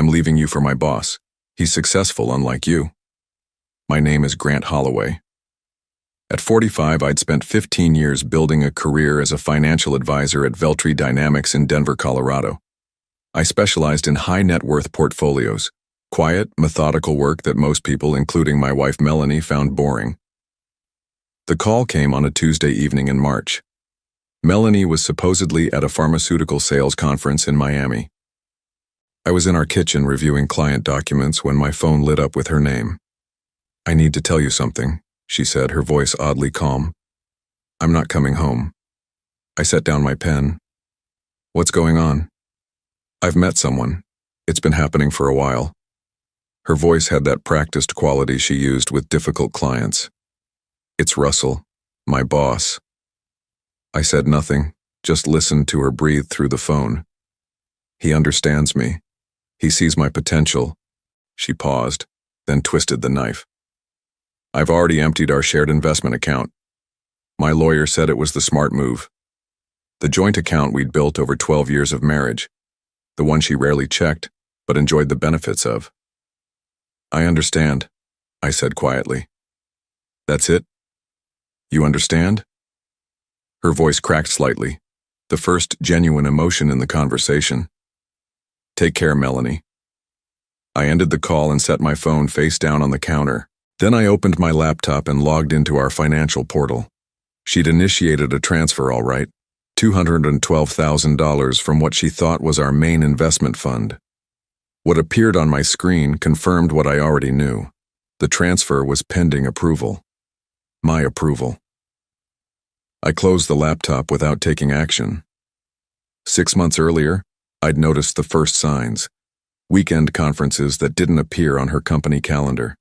I'm leaving you for my boss. He's successful, unlike you. My name is Grant Holloway. At 45, I'd spent 15 years building a career as a financial advisor at Revenge Dyan in Denver, Colorado. I specialized in high-net-worth portfolios, quiet, methodical work that most people, including my wife Melanie, found boring. The call came on a Tuesday evening in March. Melanie was supposedly at a pharmaceutical sales conference in Miami. I was in our kitchen reviewing client documents when my phone lit up with her name. "I need to tell you something," she said, her voice oddly calm. "I'm not coming home." I set down my pen. "What's going on?" "I've met someone. It's been happening for a while." Her voice had that practiced quality she used with difficult clients. "It's Russell, my boss." I said nothing, just listened to her breathe through the phone. "He understands me. He sees my potential." She paused, then twisted the knife. "I've already emptied our shared investment account. My lawyer said it was the smart move. The joint account we'd built over 12 years of marriage, the one she rarely checked, but enjoyed the benefits of." "I understand," I said quietly. "That's it? You understand?" Her voice cracked slightly, the first genuine emotion in the conversation. "Take care, Melanie." I ended the call and set my phone face down on the counter. Then I opened my laptop and logged into our financial portal. She'd initiated a transfer, all right, $212,000 from what she thought was our main investment fund. What appeared on my screen confirmed what I already knew. The transfer was pending approval. My approval. I closed the laptop without taking action. 6 months earlier, I'd noticed the first signs. Weekend conferences that didn't appear on her company calendar.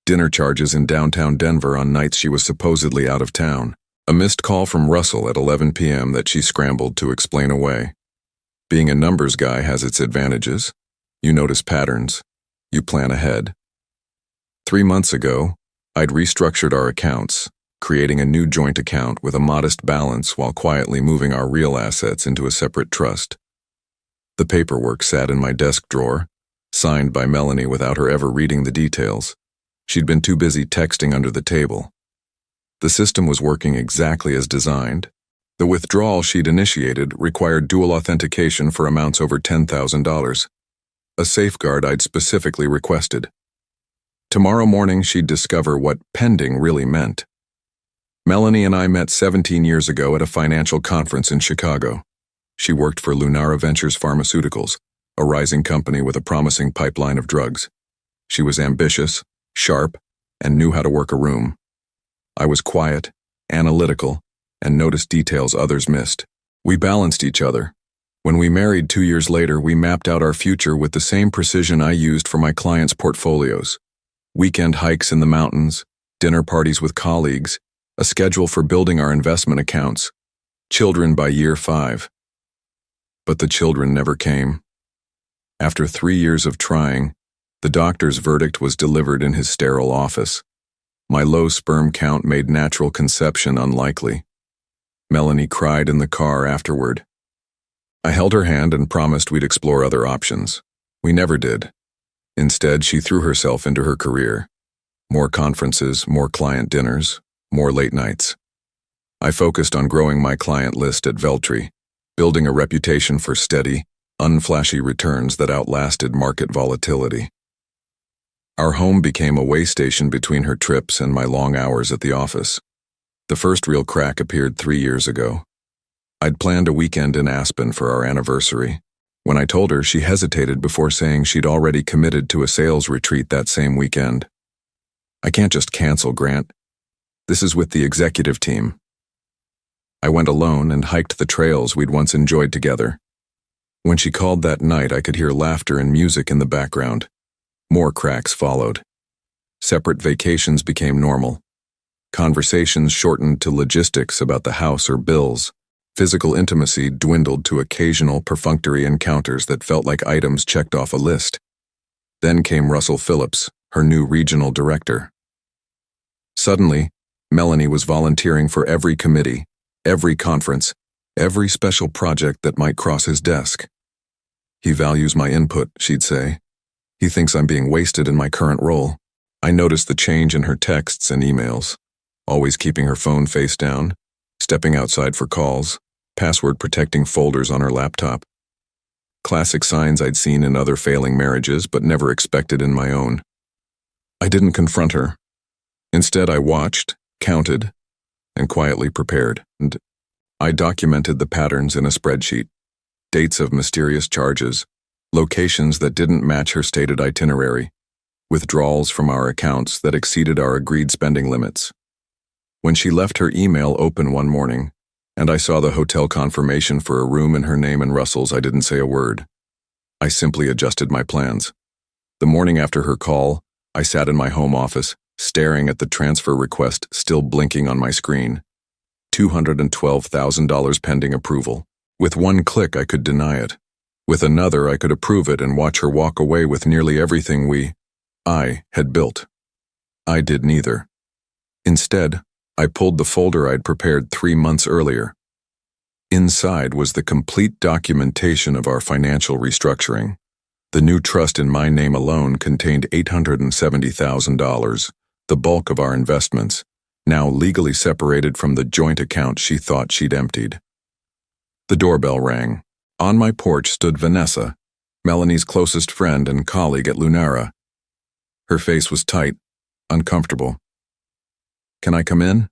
Dinner charges in downtown Denver on nights she was supposedly out of town. A missed call from Russell at 11 p.m. that she scrambled to explain away. Being a numbers guy has its advantages. You notice patterns. You plan ahead. 3 months ago, I'd restructured our accounts, creating a new joint account with a modest balance while quietly moving our real assets into a separate trust. The paperwork sat in my desk drawer, signed by Melanie without her ever reading the details. She'd been too busy texting under the table. The system was working exactly as designed. The withdrawal she'd initiated required dual authentication for amounts over $10,000, a safeguard I'd specifically requested. Tomorrow morning she'd discover what pending really meant. Melanie and I met 17 years ago at a financial conference in Chicago. She worked for Lunara Ventures Pharmaceuticals, a rising company with a promising pipeline of drugs. She was ambitious, sharp, and knew how to work a room. I was quiet, analytical, and noticed details others missed. We balanced each other. When we married 2 years later, we mapped out our future with the same precision I used for my clients' portfolios. Weekend hikes in the mountains, dinner parties with colleagues, a schedule for building our investment accounts, children by year 5. But the children never came. After 3 years of trying, the doctor's verdict was delivered in his sterile office. My low sperm count made natural conception unlikely. Melanie cried in the car afterward. I held her hand and promised we'd explore other options. We never did. Instead, she threw herself into her career. More conferences, more client dinners, more late nights. I focused on growing my client list at Veltri, building a reputation for steady, unflashy returns that outlasted market volatility. Our home became a way station between her trips and my long hours at the office. The first real crack appeared 3 years ago. I'd planned a weekend in Aspen for our anniversary. When I told her, she hesitated before saying she'd already committed to a sales retreat that same weekend. "I can't just cancel, Grant. This is with the executive team." I went alone and hiked the trails we'd once enjoyed together. When she called that night, I could hear laughter and music in the background. More cracks followed. Separate vacations became normal. Conversations shortened to logistics about the house or bills. Physical intimacy dwindled to occasional perfunctory encounters that felt like items checked off a list. Then came Russell Phillips, her new regional director. Suddenly, Melanie was volunteering for every committee, every conference, every special project that might cross his desk. "He values my input," she'd say, He thinks I'm being wasted in my current role. I noticed the change in her texts and emails, always keeping her phone face down, stepping outside for calls, password protecting folders on her laptop. Classic signs I'd seen in other failing marriages but never expected in my own. I didn't confront her. Instead, I watched, counted, and quietly prepared, and I documented the patterns in a spreadsheet. Dates of mysterious charges, locations that didn't match her stated itinerary, withdrawals from our accounts that exceeded our agreed spending limits. When she left her email open one morning, and I saw the hotel confirmation for a room in her name and Russell's, I didn't say a word. I simply adjusted my plans. The morning after her call, I sat in my home office, staring at the transfer request still blinking on my screen. $212,000 pending approval. With one click, I could deny it. With another, I could approve it and watch her walk away with nearly everything I had built. I did neither. Instead, I pulled the folder I'd prepared 3 months earlier. Inside was the complete documentation of our financial restructuring. The new trust in my name alone contained $870,000, the bulk of our investments, now legally separated from the joint account she thought she'd emptied. The doorbell rang. On my porch stood Vanessa, Melanie's closest friend and colleague at Lunara. Her face was tight, uncomfortable. "Can I come in?"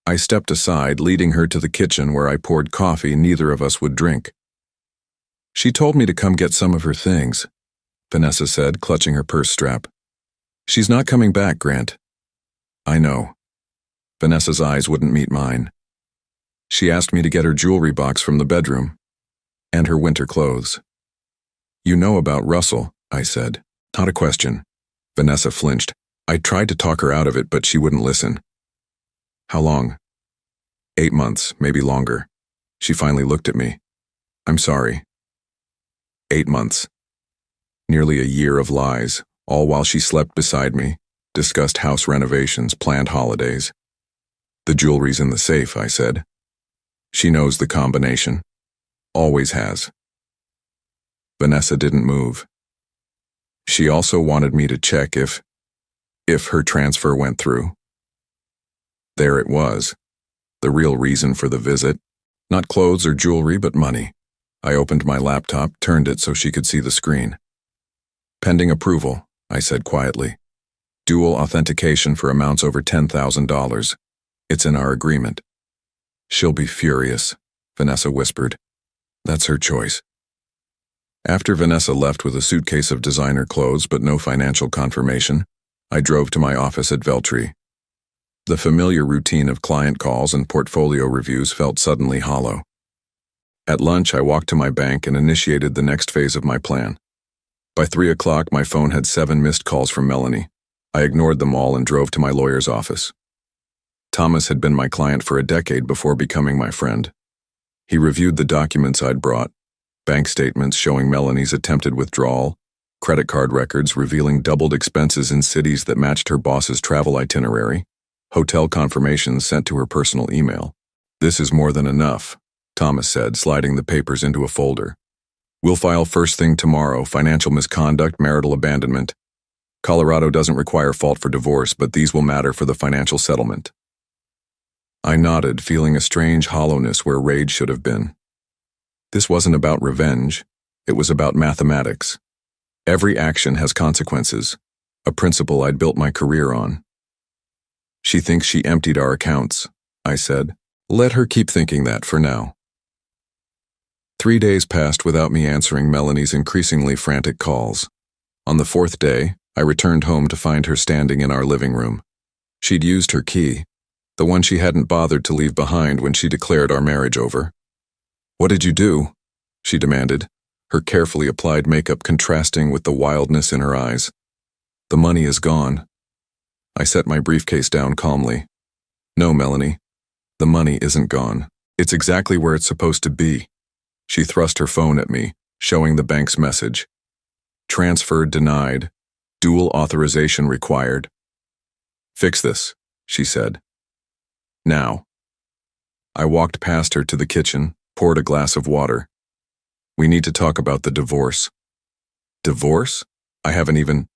I stepped aside, leading her to the kitchen where I poured coffee neither of us would drink. "She told me to come get some of her things," Vanessa said, clutching her purse strap. "She's not coming back, Grant." "I know." Vanessa's eyes wouldn't meet mine. "She asked me to get her jewelry box from the bedroom, and her winter clothes." "You know about Russell," I said. "Not a question." Vanessa flinched. I tried to talk her out of it, but she wouldn't listen. "How long?" 8 months, maybe longer. She finally looked at me. "I'm sorry." 8 months. Nearly a year of lies, all while she slept beside me, discussed house renovations, planned holidays. "The jewelry's in the safe," I said. "She knows the combination. Always has." Vanessa didn't move. She also wanted me to check if her transfer went through. There it was, the real reason for the visit. Not clothes or jewelry, but money. I opened my laptop, turned it so she could see the screen. "Pending approval," I said quietly. "Dual authentication for amounts over $10,000. It's in our agreement." "She'll be furious," Vanessa whispered. "That's her choice." After Vanessa left with a suitcase of designer clothes but no financial confirmation, I drove to my office at Veltri. The familiar routine of client calls and portfolio reviews felt suddenly hollow. At lunch, I walked to my bank and initiated the next phase of my plan. By 3 o'clock, my phone had 7 missed calls from Melanie. I ignored them all and drove to my lawyer's office. Thomas had been my client for a decade before becoming my friend. He reviewed the documents I'd brought, bank statements showing Melanie's attempted withdrawal, credit card records revealing doubled expenses in cities that matched her boss's travel itinerary, hotel confirmations sent to her personal email. "This is more than enough," Thomas said, sliding the papers into a folder. "We'll file first thing tomorrow, financial misconduct, marital abandonment. Colorado doesn't require fault for divorce, but these will matter for the financial settlement." I nodded, feeling a strange hollowness where rage should have been. This wasn't about revenge. It was about mathematics. Every action has consequences, a principle I'd built my career on. "She thinks she emptied our accounts," I said. "Let her keep thinking that for now." 3 days passed without me answering Melanie's increasingly frantic calls. On the 4th day, I returned home to find her standing in our living room. She'd used her key, the one she hadn't bothered to leave behind when she declared our marriage over. "What did you do?" she demanded, her carefully applied makeup contrasting with the wildness in her eyes. "The money is gone." I set my briefcase down calmly. "No, Melanie, the money isn't gone. It's exactly where it's supposed to be." She thrust her phone at me, showing the bank's message. "Transfer denied. Dual authorization required." "Fix this," she said. "Now." I walked past her to the kitchen, poured a glass of water. "We need to talk about the divorce." Divorce? I haven't even...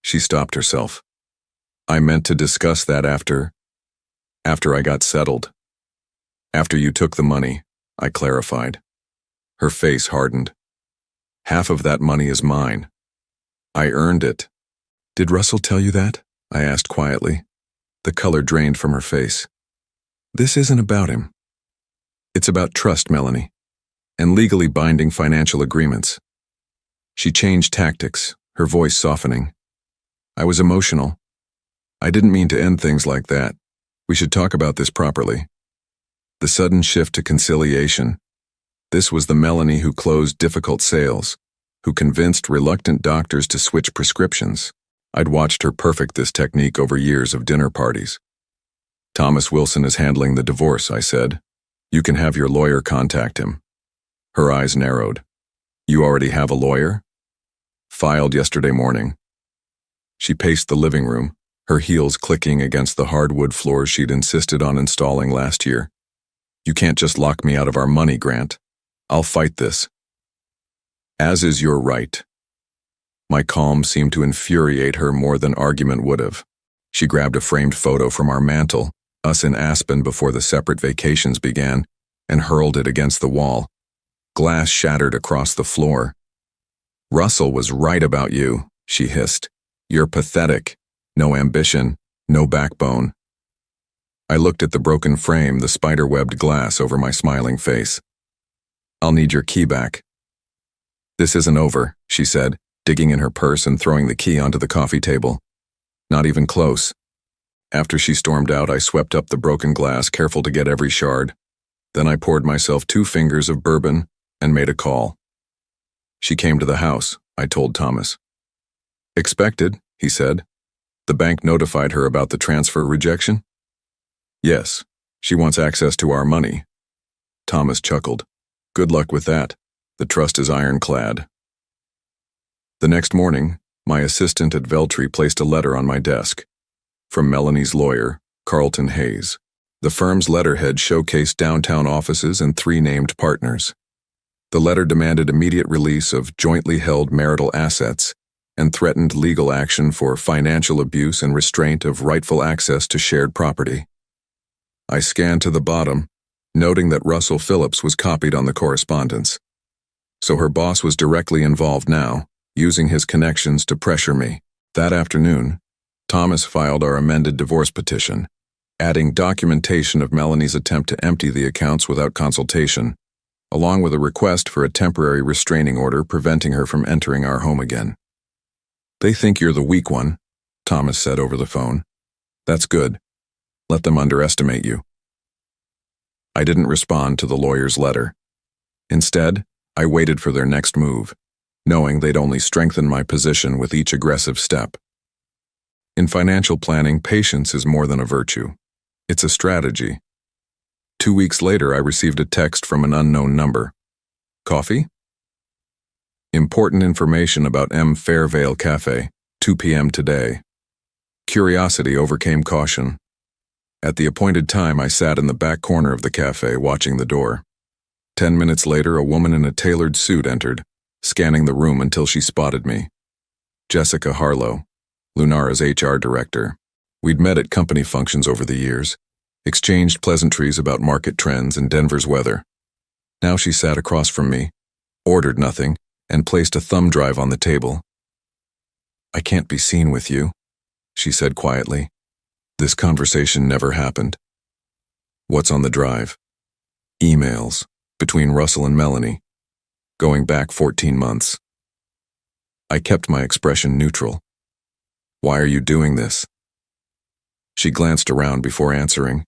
She stopped herself. I meant to discuss that after I got settled. After you took the money, I clarified. Her face hardened. Half of that money is mine. I earned it. Did Russell tell you that? I asked quietly. The color drained from her face. This isn't about him. It's about trust, Melanie, and legally binding financial agreements. She changed tactics, her voice softening. I was emotional. I didn't mean to end things like that. We should talk about this properly. The sudden shift to conciliation. This was the Melanie who closed difficult sales, who convinced reluctant doctors to switch prescriptions. I'd watched her perfect this technique over years of dinner parties. Thomas Wilson is handling the divorce, I said. You can have your lawyer contact him. Her eyes narrowed. You already have a lawyer? Filed yesterday morning. She paced the living room, her heels clicking against the hardwood floors she'd insisted on installing last year. You can't just lock me out of our money, Grant. I'll fight this. As is your right. My calm seemed to infuriate her more than argument would have. She grabbed a framed photo from our mantel, us in Aspen before the separate vacations began, and hurled it against the wall. Glass shattered across the floor. Russell was right about you, she hissed. You're pathetic. No ambition, no backbone. I looked at the broken frame, the spider-webbed glass over my smiling face. I'll need your key back. This isn't over, she said, digging in her purse and throwing the key onto the coffee table. Not even close. After she stormed out, I swept up the broken glass, careful to get every shard. Then I poured myself 2 fingers of bourbon and made a call. She came to the house, I told Thomas. Expected, he said. The bank notified her about the transfer rejection? Yes, she wants access to our money. Thomas chuckled. Good luck with that. The trust is ironclad. The next morning, my assistant at Veltri placed a letter on my desk. From Melanie's lawyer, Carlton Hayes. The firm's letterhead showcased downtown offices and 3 named partners. The letter demanded immediate release of jointly held marital assets and threatened legal action for financial abuse and restraint of rightful access to shared property. I scanned to the bottom, noting that Russell Phillips was copied on the correspondence. So her boss was directly involved now, using his connections to pressure me. That afternoon, Thomas filed our amended divorce petition, adding documentation of Melanie's attempt to empty the accounts without consultation, along with a request for a temporary restraining order preventing her from entering our home again. They think you're the weak one, Thomas said over the phone. That's good. Let them underestimate you. I didn't respond to the lawyer's letter. Instead, I waited for their next move, knowing they'd only strengthen my position with each aggressive step. In financial planning, patience is more than a virtue. It's a strategy. 2 weeks later, I received a text from an unknown number. Coffee? Important information about M. Fairvale Cafe, 2 p.m. today. Curiosity overcame caution. At the appointed time, I sat in the back corner of the cafe watching the door. 10 minutes later, a woman in a tailored suit entered, scanning the room until she spotted me. Jessica Harlow, Lunara's HR director. We'd met at company functions over the years, exchanged pleasantries about market trends and Denver's weather. Now she sat across from me, ordered nothing, and placed a thumb drive on the table. I can't be seen with you, she said quietly. This conversation never happened. What's on the drive? Emails, between Russell and Melanie, going back 14 months. I kept my expression neutral. Why are you doing this? She glanced around before answering.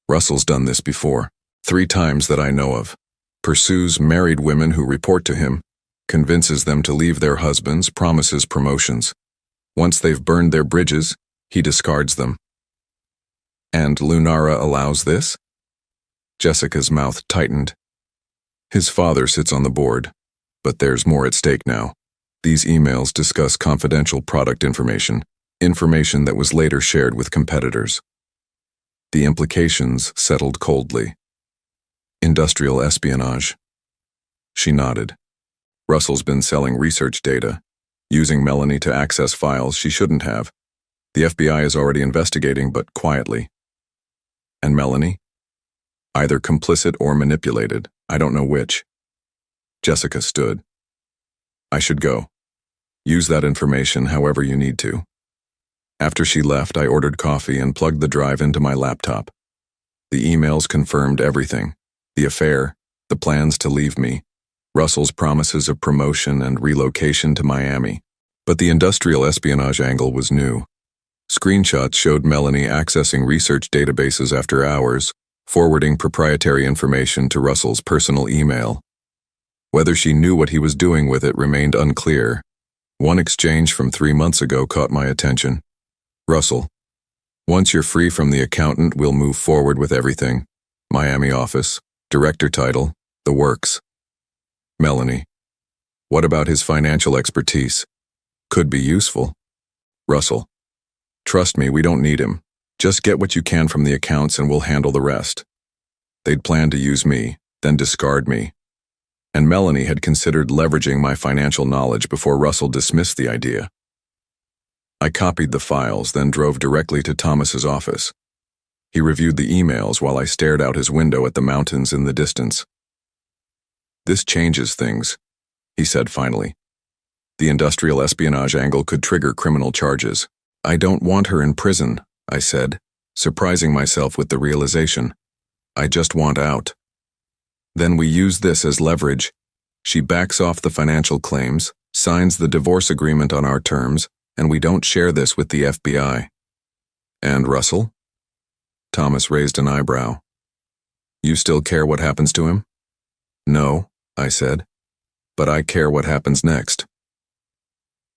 Russell's done this before, 3 times that I know of. Pursues married women who report to him, convinces them to leave their husbands, promises promotions. Once they've burned their bridges, he discards them. And Lunara allows this? Jessica's mouth tightened. His father sits on the board, but there's more at stake now. These emails discuss confidential product information that was later shared with competitors. The implications settled coldly. Industrial espionage. She nodded. Russell's been selling research data, using Melanie to access files she shouldn't have. The FBI is already investigating, but quietly. And Melanie? Either complicit or manipulated. I don't know which. Jessica stood. I should go. Use that information however you need to. After she left, I ordered coffee and plugged the drive into my laptop. The emails confirmed everything. The affair, the plans to leave me, Russell's promises of promotion and relocation to Miami. But the industrial espionage angle was new. Screenshots showed Melanie accessing research databases after hours, forwarding proprietary information to Russell's personal email. Whether she knew what he was doing with it remained unclear. One exchange from 3 months ago caught my attention. Russell, once you're free from the accountant, we'll move forward with everything. Miami office, director title, the works. Melanie, what about his financial expertise? Could be useful. Russell, trust me, we don't need him. Just get what you can from the accounts and we'll handle the rest. They'd planned to use me, then discard me. And Melanie had considered leveraging my financial knowledge before Russell dismissed the idea. I copied the files, then drove directly to Thomas's office. He reviewed the emails while I stared out his window at the mountains in the distance. This changes things, he said finally. The industrial espionage angle could trigger criminal charges. I don't want her in prison, I said, surprising myself with the realization. I just want out. Then we use this as leverage. She backs off the financial claims, signs the divorce agreement on our terms, and we don't share this with the FBI. And Russell? Thomas raised an eyebrow. You still care what happens to him? No, I said, but I care what happens next.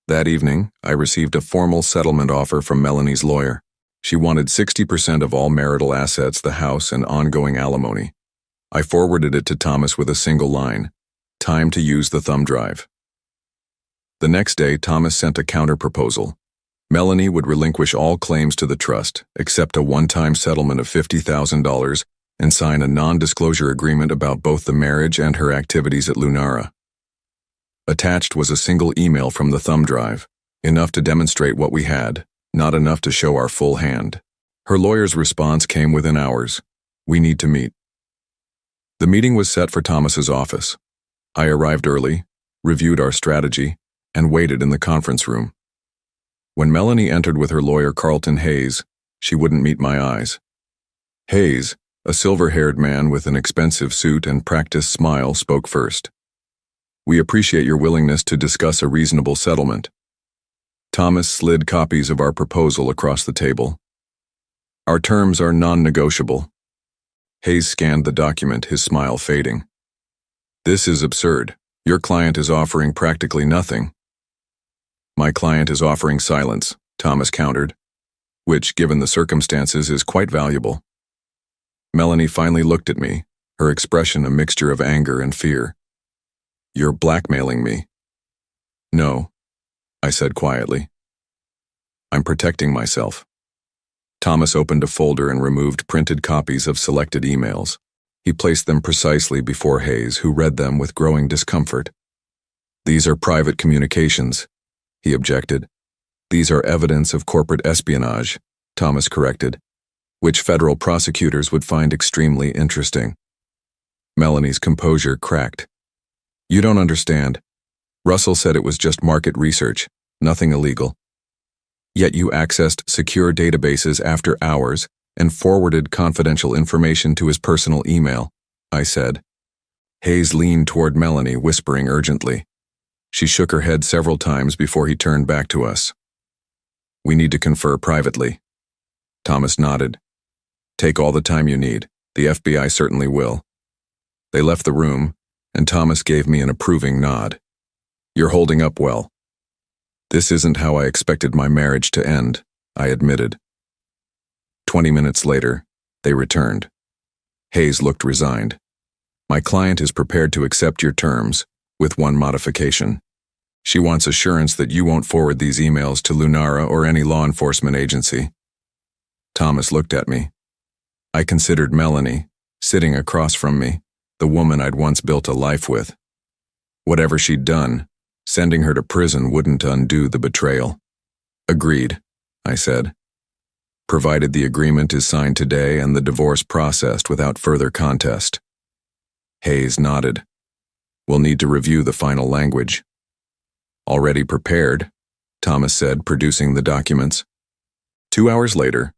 That evening, I received a formal settlement offer from Melanie's lawyer. She wanted 60% of all marital assets, the house, and ongoing alimony. I forwarded it to Thomas with a single line, time to use the thumb drive. The next day, Thomas sent a counter-proposal. Melanie would relinquish all claims to the trust, accept a one-time settlement of $50,000, and sign a non-disclosure agreement about both the marriage and her activities at Lunara. Attached was a single email from the thumb drive, enough to demonstrate what we had, not enough to show our full hand. Her lawyer's response came within hours. We need to meet. The meeting was set for Thomas's office. I arrived early, reviewed our strategy, and waited in the conference room. When Melanie entered with her lawyer Carlton Hayes, she wouldn't meet my eyes. Hayes, a silver-haired man with an expensive suit and practiced smile, spoke first. We appreciate your willingness to discuss a reasonable settlement. Thomas slid copies of our proposal across the table. Our terms are non-negotiable. Hayes scanned the document, his smile fading. This is absurd. Your client is offering practically nothing. My client is offering silence, Thomas countered, which, given the circumstances, is quite valuable. Melanie finally looked at me, her expression a mixture of anger and fear. You're blackmailing me. No, I said quietly. I'm protecting myself. Thomas opened a folder and removed printed copies of selected emails. He placed them precisely before Hayes, who read them with growing discomfort. These are private communications, he objected. These are evidence of corporate espionage, Thomas corrected, which federal prosecutors would find extremely interesting. Melanie's composure cracked. You don't understand. Russell said it was just market research, nothing illegal. Yet you accessed secure databases after hours and forwarded confidential information to his personal email, I said. Hayes leaned toward Melanie, whispering urgently. She shook her head several times before he turned back to us. We need to confer privately. Thomas nodded. Take all the time you need. The FBI certainly will. They left the room, and Thomas gave me an approving nod. You're holding up well. This isn't how I expected my marriage to end, I admitted. 20 minutes later, they returned. Hayes looked resigned. My client is prepared to accept your terms, with one modification. She wants assurance that you won't forward these emails to Lunara or any law enforcement agency. Thomas looked at me. I considered Melanie, sitting across from me, the woman I'd once built a life with. Whatever she'd done, sending her to prison wouldn't undo the betrayal. Agreed, I said. Provided the agreement is signed today and the divorce processed without further contest. Hayes nodded. We'll need to review the final language. Already prepared, Thomas said, producing the documents. 2 hours later,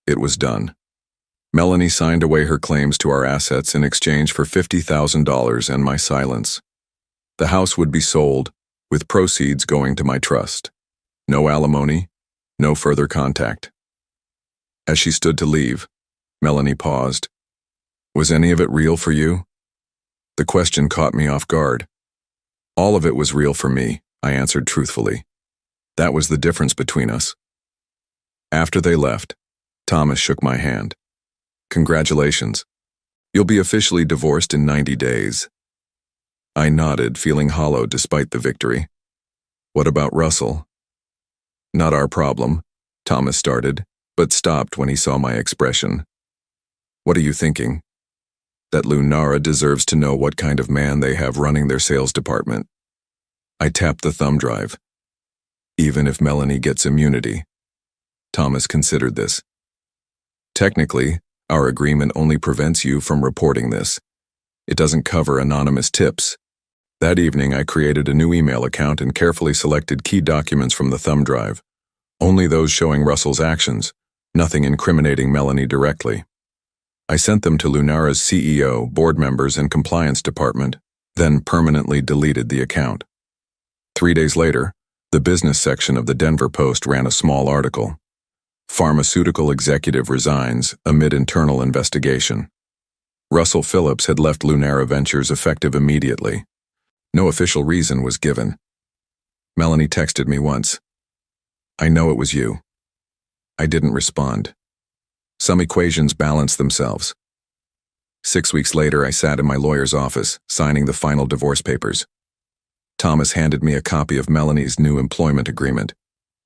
it was done. Melanie signed away her claims to our assets in exchange for $50,000 and my silence. The house would be sold, with proceeds going to my trust. No alimony, no further contact. As she stood to leave, Melanie paused. Was any of it real for you? The question caught me off guard. All of it was real for me, I answered truthfully. That was the difference between us. After they left, Thomas shook my hand. Congratulations. You'll be officially divorced in 90 days. I nodded, feeling hollow despite the victory. What about Russell? Not our problem, Thomas started, but stopped when he saw my expression. What are you thinking? That Lunara deserves to know what kind of man they have running their sales department. I tapped the thumb drive. Even if Melanie gets immunity. Thomas considered this. Technically, our agreement only prevents you from reporting this. It doesn't cover anonymous tips. That evening, I created a new email account and carefully selected key documents from the thumb drive. Only those showing Russell's actions, nothing incriminating Melanie directly. I sent them to Lunara's CEO, board members, and compliance department, then permanently deleted the account. 3 days later, the business section of the Denver Post ran a small article. Pharmaceutical executive resigns amid internal investigation. Russell Phillips had left Lunara Ventures effective immediately. No official reason was given. Melanie texted me once. I know it was you. I didn't respond. Some equations balance themselves. 6 weeks later, I sat in my lawyer's office, signing the final divorce papers. Thomas handed me a copy of Melanie's new employment agreement,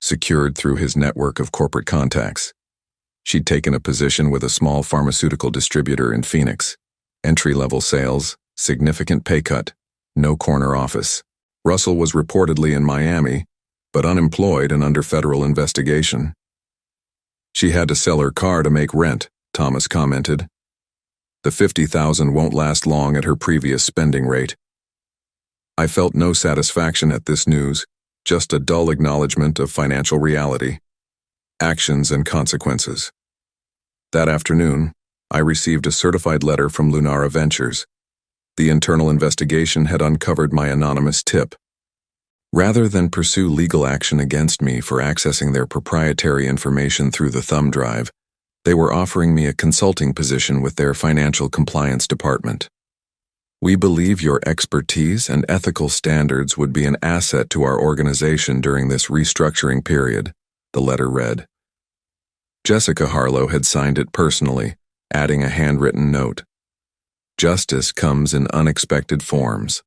secured through his network of corporate contacts. She'd taken a position with a small pharmaceutical distributor in Phoenix. Entry-level sales, significant pay cut, no corner office. Russell was reportedly in Miami, but unemployed and under federal investigation. She had to sell her car to make rent, Thomas commented. The $50,000 won't last long at her previous spending rate. I felt no satisfaction at this news, just a dull acknowledgement of financial reality, actions and consequences. That afternoon, I received a certified letter from Lunara Ventures. The internal investigation had uncovered my anonymous tip. Rather than pursue legal action against me for accessing their proprietary information through the thumb drive, they were offering me a consulting position with their financial compliance department. We believe your expertise and ethical standards would be an asset to our organization during this restructuring period, the letter read. Jessica Harlow had signed it personally, adding a handwritten note. Justice comes in unexpected forms.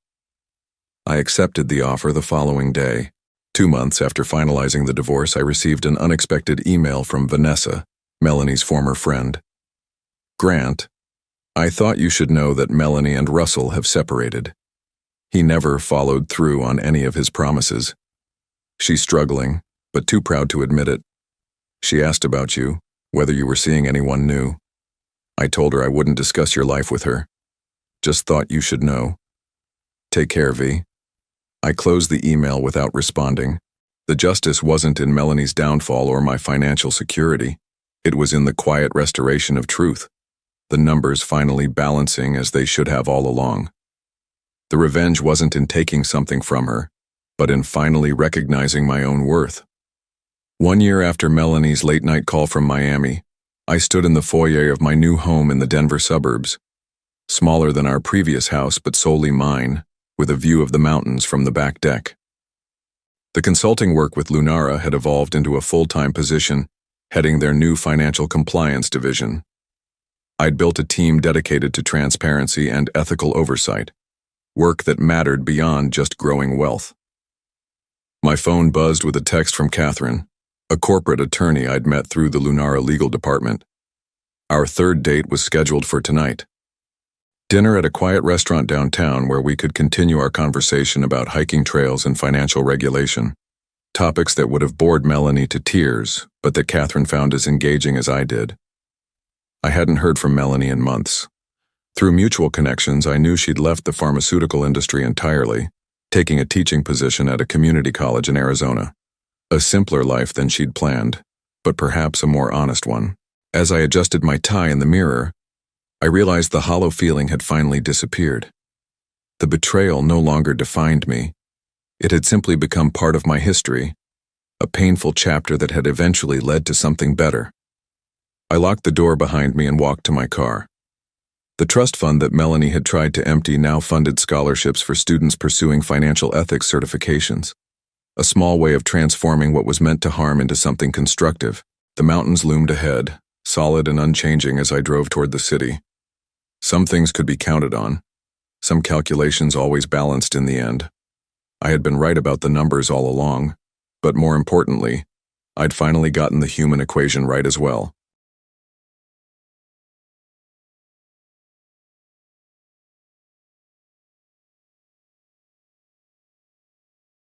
I accepted the offer the following day. 2 months after finalizing the divorce, I received an unexpected email from Vanessa, Melanie's former friend. Grant, I thought you should know that Melanie and Russell have separated. He never followed through on any of his promises. She's struggling, but too proud to admit it. She asked about you, whether you were seeing anyone new. I told her I wouldn't discuss your life with her. Just thought you should know. Take care, V. I closed the email without responding. The justice wasn't in Melanie's downfall or my financial security. It was in the quiet restoration of truth, the numbers finally balancing as they should have all along. The revenge wasn't in taking something from her, but in finally recognizing my own worth. 1 year after Melanie's late-night call from Miami, I stood in the foyer of my new home in the Denver suburbs. Smaller than our previous house, but solely mine, with a view of the mountains from the back deck. The consulting work with Lunara had evolved into a full-time position, heading their new financial compliance division. I'd built a team dedicated to transparency and ethical oversight, work that mattered beyond just growing wealth. My phone buzzed with a text from Catherine, a corporate attorney I'd met through the Lunara legal department. Our third date was scheduled for tonight. Dinner at a quiet restaurant downtown where we could continue our conversation about hiking trails and financial regulation. Topics that would have bored Melanie to tears, but that Catherine found as engaging as I did. I hadn't heard from Melanie in months. Through mutual connections, I knew she'd left the pharmaceutical industry entirely, taking a teaching position at a community college in Arizona. A simpler life than she'd planned, but perhaps a more honest one. As I adjusted my tie in the mirror, I realized the hollow feeling had finally disappeared. The betrayal no longer defined me. It had simply become part of my history, a painful chapter that had eventually led to something better. I locked the door behind me and walked to my car. The trust fund that Melanie had tried to empty now funded scholarships for students pursuing financial ethics certifications. A small way of transforming what was meant to harm into something constructive. The mountains loomed ahead, solid and unchanging as I drove toward the city. Some things could be counted on. Some calculations always balanced in the end. I had been right about the numbers all along, but more importantly, I'd finally gotten the human equation right as well.